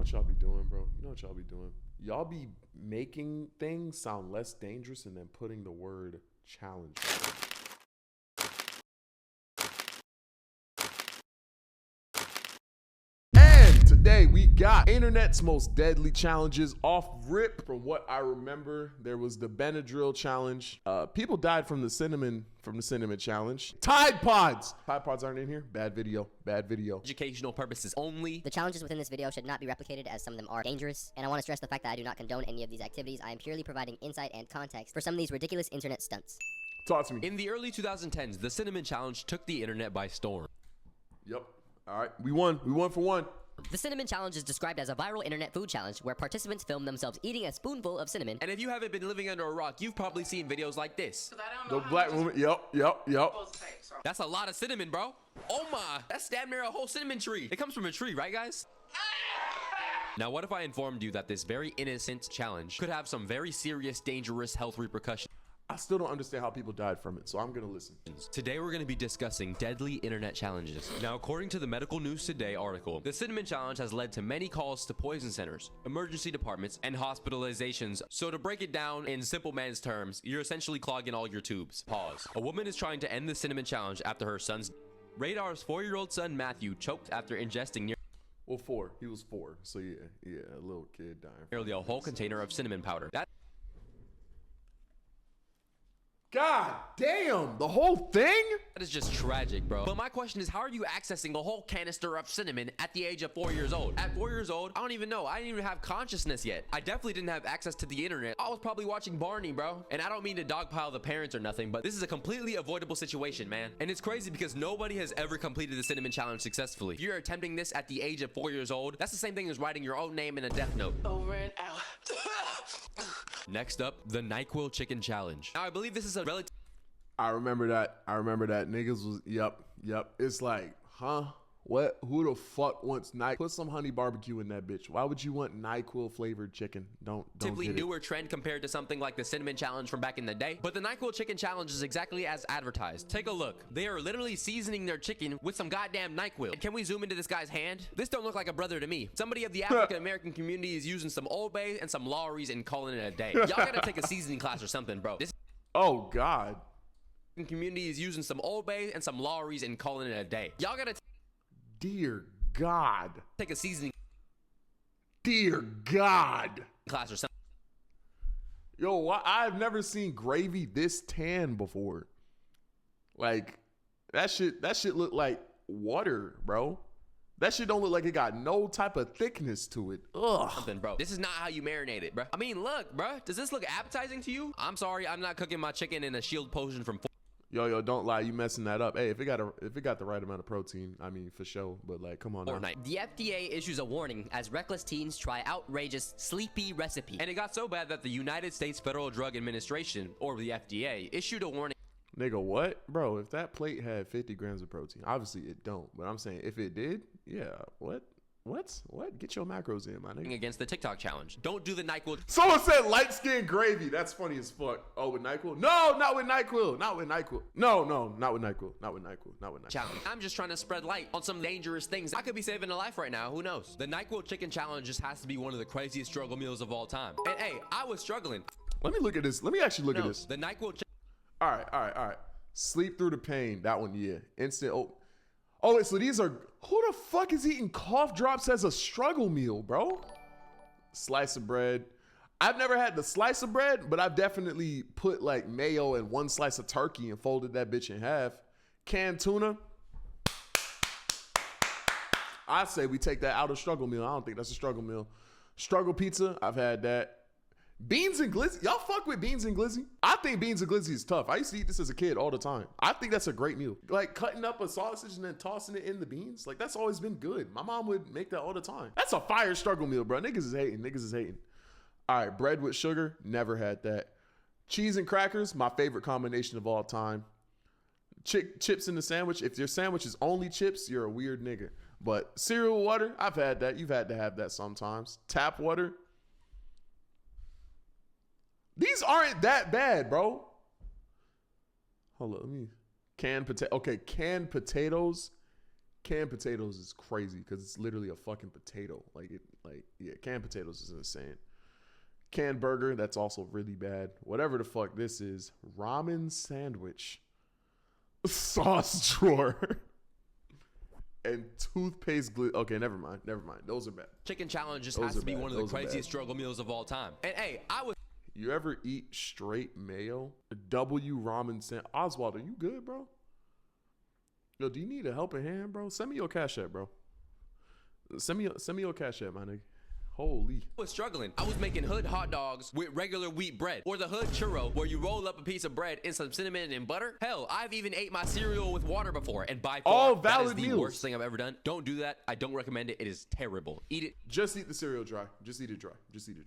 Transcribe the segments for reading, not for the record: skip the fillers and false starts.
what y'all be doing, bro? You know what y'all be doing? Y'all be making things sound less dangerous and then putting the word challenge. And today we got internet's most deadly challenges off rip. From what I remember, there was the Benadryl challenge. People died from the cinnamon challenge. Tide Pods aren't in here. Bad video. Educational purposes only. The challenges within this video should not be replicated, as some of them are dangerous, and I want to stress the fact that I do not condone any of these activities. I am purely providing insight and context for some of these ridiculous internet stunts. Talk to me. In the early 2010s, the cinnamon challenge took the internet by storm. Yep. All right, we won for one. The cinnamon challenge is described as a viral internet food challenge where participants film themselves eating a spoonful of cinnamon. And if you haven't been living under a rock, you've probably seen videos like this. The black woman. Yep. That's a lot of cinnamon, bro. Oh my, that's damn near a whole cinnamon tree. It comes from a tree, right, guys? Now, what if I informed you that this very innocent challenge could have some very serious, dangerous health repercussions? I still don't understand how people died from it, so I'm gonna listen. Today, we're gonna be discussing deadly internet challenges. Now, according to the Medical News Today article, the cinnamon challenge has led to many calls to poison centers, emergency departments, and hospitalizations. So to break it down in simple man's terms, you're essentially clogging all your tubes. Pause. A woman is trying to end the cinnamon challenge after her son's Radar's 4-year-old son Matthew choked after ingesting Well, 4. He was 4, so yeah, a little kid dying. nearly a whole container of cinnamon powder. God damn, the whole thing? That is just tragic, bro. But my question is, how are you accessing a whole canister of cinnamon at the age of 4 years old? At 4 years old, I don't even know. I didn't even have consciousness yet. I definitely didn't have access to the internet. I was probably watching Barney, bro. And I don't mean to dogpile the parents or nothing, but this is a completely avoidable situation, man. And it's crazy because nobody has ever completed the cinnamon challenge successfully. If you're attempting this at the age of 4 years old, that's the same thing as writing your own name in a death note. Over and out. Next up, the NyQuil chicken challenge. Now, I believe this is a relative. I remember that. Niggas was, yep. It's like, huh? What? Who the fuck wants NyQuil? Put some honey barbecue in that bitch. Why would you want NyQuil flavored chicken? Don't get it. Newer trend compared to something like the cinnamon challenge from back in the day. But the NyQuil chicken challenge is exactly as advertised. Take a look. They are literally seasoning their chicken with some goddamn NyQuil. Can we zoom into this guy's hand? This don't look like a brother to me. Somebody of the African American community is using some Old Bay and some Lawry's and calling it a day. Y'all gotta take a seasoning class or something, bro. This Oh God. community is using some Old Bay and some Lawry's and calling it a day. Y'all gotta Dear God. take a seasoning Dear God. class or something. Yo, I've never seen gravy this tan before. Like, that shit look like water, bro. That shit don't look like it got no type of thickness to it. Ugh. Something, bro. This is not how you marinate it, bro. I mean, look, bro. Does this look appetizing to you? I'm sorry, I'm not cooking my chicken in a shield potion from. Yo, don't lie, you messing that up. Hey, if it got the right amount of protein, I mean, for sure. But like, come on now. Fortnite. The FDA issues a warning as reckless teens try outrageous sleepy recipe. And it got so bad that the United States Federal Drug Administration, or the FDA, issued a warning Nigga, what? Bro, if that plate had 50 grams of protein, obviously it don't. But I'm saying if it did, yeah, what? Get your macros in, my nigga. against the TikTok challenge. Don't do the NyQuil Someone said light skin gravy. That's funny as fuck. Oh, with NyQuil? No, not with NyQuil. Not with NyQuil. No, not with NyQuil. Not with NyQuil. Not with NyQuil. challenge. I'm just trying to spread light on some dangerous things. I could be saving a life right now. Who knows? The NyQuil chicken challenge just has to be one of the craziest struggle meals of all time. And hey, I was struggling. Let me look at this. Let me actually look at this. The NyQuil chicken. All right. Sleep through the pain. That one, yeah. Instant. Oh, so these are. Who the fuck is eating cough drops as a struggle meal, bro? Slice of bread. I've never had the slice of bread, but I've definitely put like mayo and one slice of turkey and folded that bitch in half. Canned tuna. I say we take that out of struggle meal. I don't think that's a struggle meal. Struggle pizza. I've had that. Beans and glizzy. Y'all fuck with beans and glizzy? I think beans and glizzy is tough. I used to eat this as a kid all the time. I think that's a great meal. Like cutting up a sausage and then tossing it in the beans. Like that's always been good. My mom would make that all the time. That's a fire struggle meal, bro. Niggas is hating. All right, bread with sugar. Never had that. Cheese and crackers. My favorite combination of all time. Chips in the sandwich. If your sandwich is only chips, you're a weird nigga. But cereal water. I've had that. You've had to have that sometimes. Tap water. These aren't that bad, bro. Hold on, let me. Canned potato. Okay, canned potatoes, canned potatoes is crazy because it's literally a fucking potato. Yeah, canned potatoes is insane. Canned burger, that's also really bad. Whatever the fuck this is. Ramen sandwich. Sauce drawer. And toothpaste glue. Okay, never mind. Those are bad. Chicken challenge just Those has are to be bad. one of the Those are craziest bad. struggle meals of all time. And hey, You ever eat straight mayo? A W ramen sandwich. Oswald, are you good, bro? Yo, do you need a helping hand, bro? Send me your cash app, bro. Send me your cash app, my nigga. Holy. was struggling. I was making hood hot dogs with regular wheat bread, or the hood churro where you roll up a piece of bread in some cinnamon and butter. Hell, I've even ate my cereal with water before, and by far, All that is valid the meals. worst thing I've ever done. Don't do that. I don't recommend it. It is terrible. Eat it Just eat the cereal dry. Just eat it dry.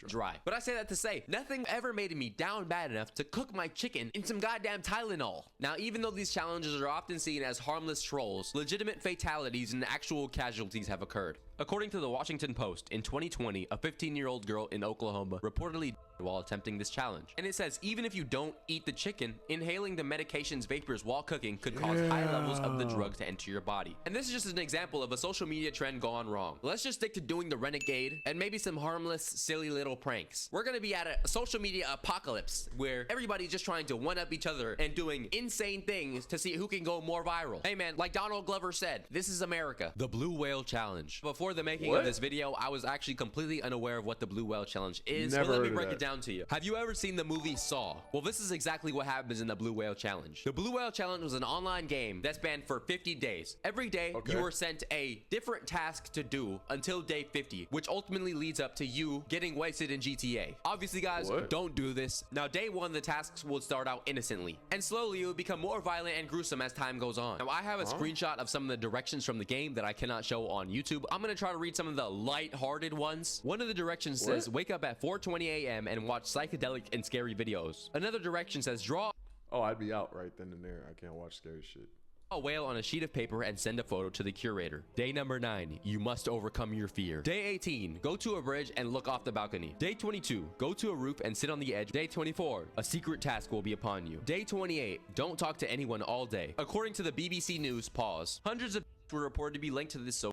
dry. But I say that to say, nothing ever made me down bad enough to cook my chicken in some goddamn Tylenol. Now, even though these challenges are often seen as harmless trolls, legitimate fatalities and actual casualties have occurred. According to the Washington Post, in 2020, a 15-year-old girl in Oklahoma reportedly died while attempting this challenge. And it says even if you don't eat the chicken, inhaling the medication's vapors while cooking could cause high levels of the drug to enter your body. And this is just an example of a social media trend gone wrong. Let's just stick to doing the renegade and maybe some harmless, silly little pranks. We're gonna be at a social media apocalypse where everybody's just trying to one-up each other and doing insane things to see who can go more viral. Hey man, like Donald Glover said, this is America. The Blue Whale Challenge. Before the making of this video, I was actually completely unaware of what the Blue Whale Challenge is. Never But let me heard of break that. it down to you. Have you ever seen the movie Saw? Well, this is exactly what happens in the Blue Whale Challenge. The Blue Whale Challenge was an online game that spanned for 50 days. Every day, Okay. you were sent a different task to do until day 50, which ultimately leads up to you getting wasted in GTA. Obviously, guys, What? don't do this. Now, day 1, the tasks will start out innocently, and slowly it will become more violent and gruesome as time goes on. Now, I have a screenshot of some of the directions from the game that I cannot show on YouTube. I'm gonna try to read some of the light-hearted ones. One of the directions says, wake up at 4:20 a.m. and watch psychedelic and scary videos. Another direction says, draw Oh, I'd be out right then and there. I can't watch scary shit. a whale on a sheet of paper and send a photo to the curator. Day number 9, you must overcome your fear. Day 18, go to a bridge and look off the balcony. Day 22, go to a roof and sit on the edge. Day 24, a secret task will be upon you. Day 28, don't talk to anyone all day. According to the BBC News, pause, hundreds of were reported to be linked to this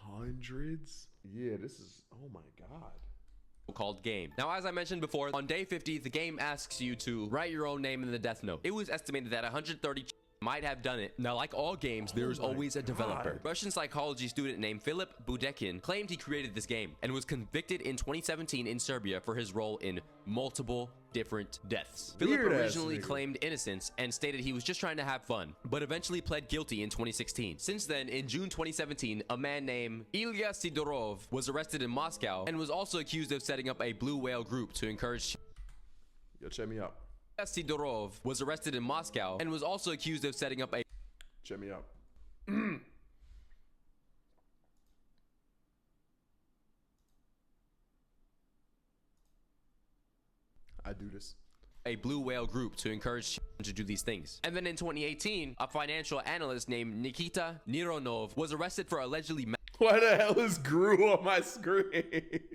Hundreds? Yeah, this is. Oh my god. called game. Now, as I mentioned before, on day 50, the game asks you to write your own name in the death note. It was estimated that 130 might have done it. Now, like all games, there is always a developer. Russian psychology student named Filip Budekin claimed he created this game and was convicted in 2017 in Serbia for his role in multiple different deaths. Filip Weird-ass originally nigga. claimed innocence and stated he was just trying to have fun, but eventually pled guilty in 2016. Since then, in June 2017, a man named Ilya Sidorov was arrested in Moscow and was also accused of setting up a Blue Whale group to encourage. Yo, check me out. Sidorov was arrested in Moscow and was also accused of setting up a Check me out. I do this. Blue Whale group to encourage to do these things. And then in 2018, a financial analyst named Nikita Nironov was arrested for allegedly Why the hell is Gru on my screen?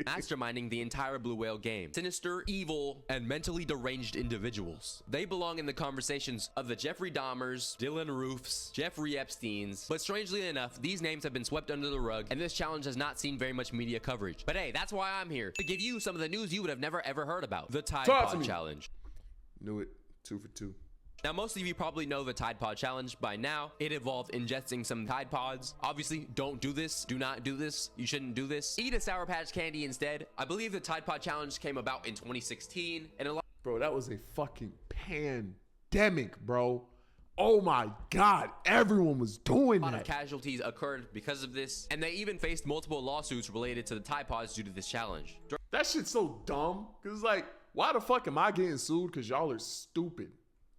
masterminding the entire Blue Whale game. Sinister, evil, and mentally deranged individuals. They belong in the conversations of the Jeffrey Dahmers, Dylan Roofs, Jeffrey Epsteins. But strangely enough, these names have been swept under the rug, and this challenge has not seen very much media coverage. But hey, that's why I'm here, to give you some of the news you would have never ever heard about. The Tide Talk to Pod me. Challenge. Knew it. 2 for 2. Now, most of you probably know the Tide Pod Challenge by now. It involved ingesting some Tide Pods. Obviously, don't do this. Do not do this. You shouldn't do this. Eat a Sour Patch Candy instead. I believe the Tide Pod Challenge came about in 2016, and a lot Bro, that was a fucking pandemic, bro. Oh my god, everyone was doing of that. casualties occurred because of this, and they even faced multiple lawsuits related to the Tide Pods due to this challenge. That shit's so dumb. Cause it's like, why the fuck am I getting sued? Cause y'all are stupid.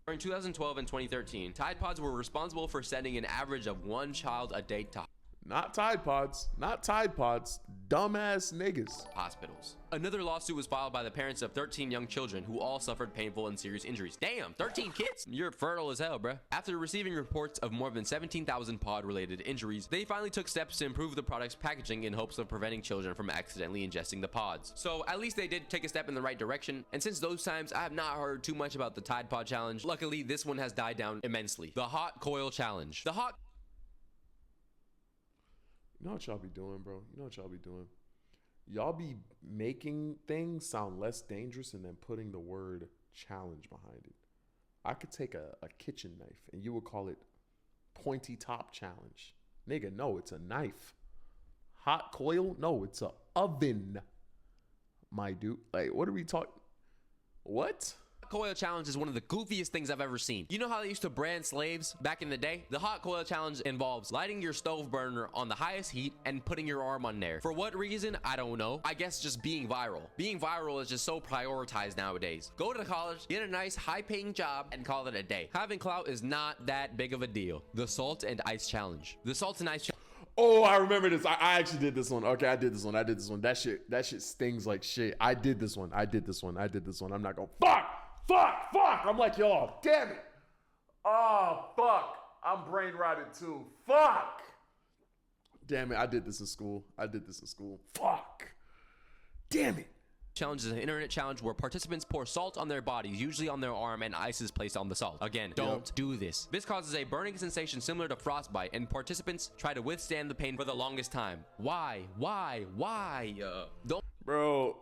During 2012 and 2013, Tide Pods were responsible for sending an average of 1 child a day to Not Tide Pods. Not Tide Pods. Dumbass niggas. hospitals. Another lawsuit was filed by the parents of 13 young children who all suffered painful and serious injuries. Damn, 13 kids? You're fertile as hell, bruh. After receiving reports of more than 17,000 pod-related injuries, they finally took steps to improve the product's packaging in hopes of preventing children from accidentally ingesting the pods. So at least they did take a step in the right direction, and since those times, I have not heard too much about the Tide Pod Challenge. Luckily, this one has died down immensely. The Hot Coil Challenge. The Hot You know what y'all be doing, bro? You know what y'all be doing? Y'all be making things sound less dangerous and then putting the word challenge behind it. I could take a kitchen knife and you would call it pointy top challenge. Nigga, no, it's a knife. Hot coil? No, it's a oven. My dude. Like, what are we talking? What? Coil challenge is one of the goofiest things I've ever seen. You know how they used to brand slaves back in the day? The hot coil challenge involves lighting your stove burner on the highest heat and putting your arm on there. For what reason? I don't know. I guess just being viral. Being viral is just so prioritized nowadays. Go to college, get a nice high-paying job, and call it a day. Having clout is not that big of a deal. The salt and ice challenge. The salt and ice challenge. Oh, I remember this. I actually did this one. Okay, I did this one. That shit stings like shit. I did this one. I'm not gonna fuck. I'm like, y'all, damn it. Oh, fuck. I'm brain rotted too. Fuck. Damn it. I did this in school. Fuck. Damn it. Challenge is an internet challenge where participants pour salt on their bodies, usually on their arm, and ice is placed on the salt. Again, don't do this. This causes a burning sensation similar to frostbite, and participants try to withstand the pain for the longest time. Why? Don't. Bro.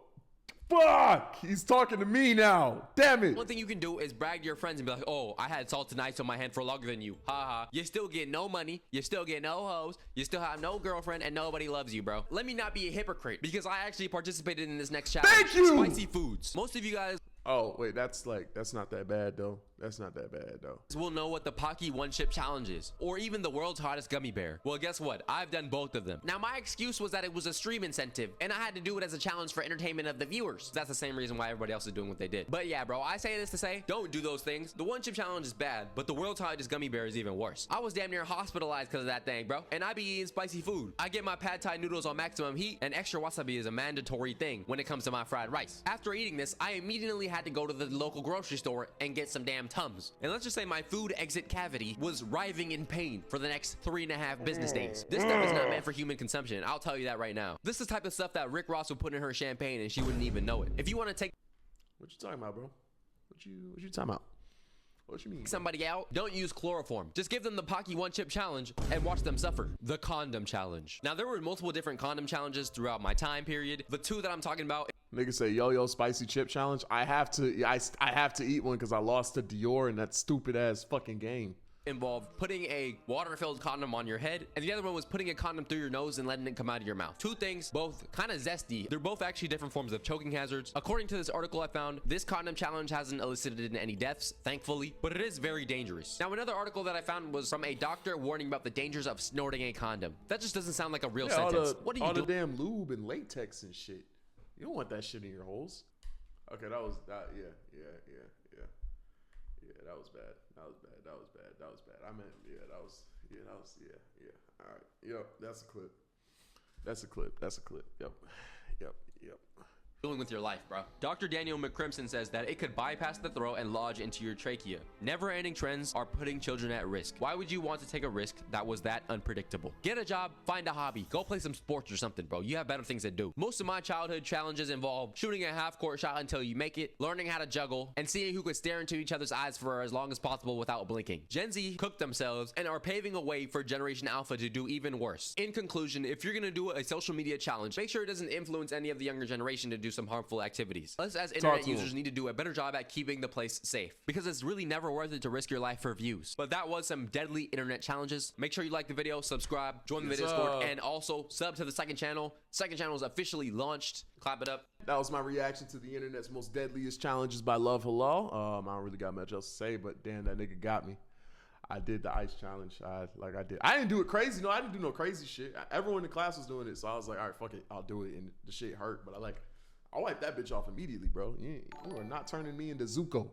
Fuck! He's talking to me now. Damn it. One thing you can do is brag to your friends and be like, oh, I had salt and ice on my hand for longer than you. Haha. You still get no money. You still get no hoes. You still have no girlfriend and nobody loves you, bro. Let me not be a hypocrite because I actually participated in this next challenge. Thank you! Spicy foods. Most of you guys Oh, wait, that's not that bad, though. will know what the Pocky One Chip Challenge is, or even the world's hottest gummy bear. Well, guess what? I've done both of them. Now, my excuse was that it was a stream incentive, and I had to do it as a challenge for entertainment of the viewers. That's the same reason why everybody else is doing what they did. But yeah, bro, I say this to say, don't do those things. The One Chip Challenge is bad, but the world's hottest gummy bear is even worse. I was damn near hospitalized because of that thing, bro, and I be eating spicy food. I get my pad thai noodles on maximum heat, and extra wasabi is a mandatory thing when it comes to my fried rice. After eating this, I immediately had to go to the local grocery store and get some damn Tums. And let's just say my food exit cavity was writhing in pain for the next 3.5 business days. This stuff is not meant for human consumption. I'll tell you that right now. This is the type of stuff that Rick Ross would put in her champagne and she wouldn't even know it. If you want to take What you talking about, bro? What you talking about? What you mean? somebody out, don't use chloroform. Just give them the Pocky One Chip Challenge and watch them suffer. The condom challenge. Now, there were multiple different condom challenges throughout my time period. The two that I'm talking about Nigga say Yo-Yo spicy chip challenge. I have to eat one because I lost to Dior in that stupid ass fucking game. involved putting a water-filled condom on your head, and the other one was putting a condom through your nose and letting it come out of your mouth. Two things, both kind of zesty. They're both actually different forms of choking hazards. According to this article I found, this condom challenge hasn't elicited any deaths, thankfully, but it is very dangerous. Now, another article that I found was from a doctor warning about the dangers of snorting a condom. That just doesn't sound like a real sentence. What do you do? All the damn lube and latex and shit. You don't want that shit in your holes. Okay, that was that. Yeah. That was bad. I meant, that was. All right. Yep, that's a clip. Yep. Doing with your life, bro. Dr. Daniel McCrimson says that it could bypass the throat and lodge into your trachea. Never-ending trends are putting children at risk. Why would you want to take a risk that was that unpredictable? Get a job, find a hobby, go play some sports or something, bro. You have better things to do. Most of my childhood challenges involve shooting a half-court shot until you make it, learning how to juggle, and seeing who could stare into each other's eyes for as long as possible without blinking. Gen Z cooked themselves and are paving a way for Generation Alpha to do even worse. In conclusion, if you're gonna do a social media challenge, make sure it doesn't influence any of the younger generation to do some harmful activities. Us as internet users need to do a better job at keeping the place safe, because it's really never worth it to risk your life for views. But that was some deadly internet challenges. Make sure you like the video, subscribe, join the Discord, and also sub to the second channel. Second channel is officially launched. Clap it up. That was my reaction to the internet's most deadliest challenges by Love Halal. I don't really got much else to say, but damn, that nigga got me. I did the ice challenge. I didn't do it crazy. No, I didn't do no crazy shit. Everyone in the class was doing it, so I was like, all right, fuck it, I'll do it. And the shit hurt, but I wiped that bitch off immediately, bro. You are not turning me into Zuko.